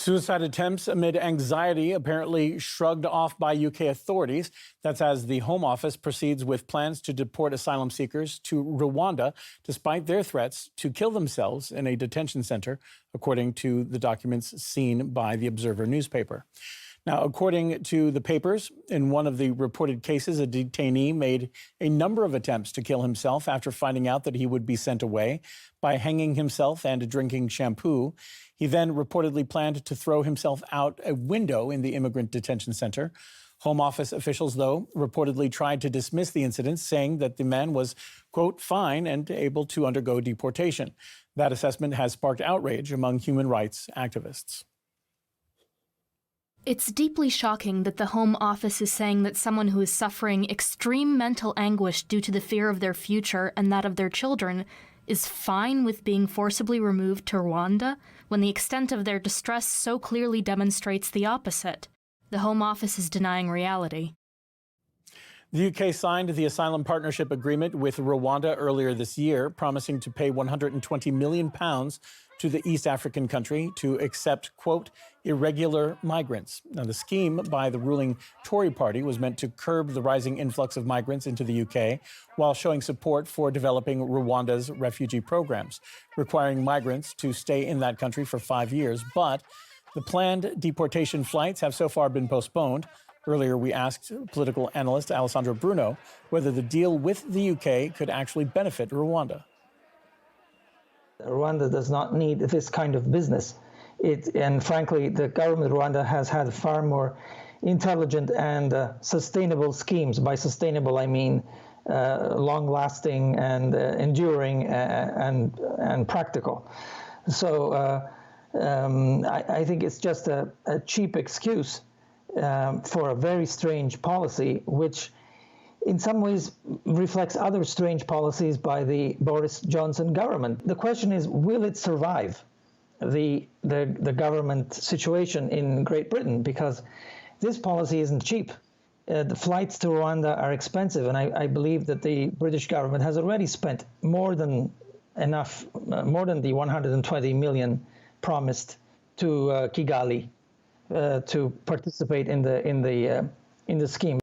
Suicide attempts amid anxiety apparently shrugged off by UK authorities. That's as the Home Office proceeds with plans to deport asylum seekers to Rwanda, despite their threats to kill themselves in a detention center, according to the documents seen by the Observer newspaper. Now, according to the papers, in one of the reported cases, a detainee made a number of attempts to kill himself after finding out that he would be sent away by hanging himself and drinking shampoo. He then reportedly planned to throw himself out a window in the immigrant detention center. Home Office officials, though, reportedly tried to dismiss the incident, saying that the man was, quote, fine and able to undergo deportation. That assessment has sparked outrage among human rights activists. It's deeply shocking that the Home Office is saying that someone who is suffering extreme mental anguish due to the fear of their future and that of their children is fine with being forcibly removed to Rwanda, when the extent of their distress so clearly demonstrates the opposite. The Home Office is denying reality. The UK signed the asylum partnership agreement with Rwanda earlier this year, promising to pay £120 million to the East African country to accept, quote, irregular migrants. Now, the scheme by the ruling Tory party was meant to curb the rising influx of migrants into the UK while showing support for developing Rwanda's refugee programs, requiring migrants to stay in that country for 5 years. But the planned deportation flights have so far been postponed. Earlier, we asked political analyst Alessandro Bruno whether the deal with the UK could actually benefit Rwanda. Rwanda does not need this kind of business. And frankly, the government of Rwanda has had far more intelligent and sustainable schemes. By sustainable, I mean long-lasting and enduring and practical. So I think it's just a cheap excuse for a very strange policy, which in some ways reflects other strange policies by the Boris Johnson government. The question is, will it survive the government situation in Great Britain? Because this policy isn't cheap. The flights to Rwanda are expensive, and I believe that the British government has already spent more than enough, more than the 120 million promised to Kigali to participate in the scheme.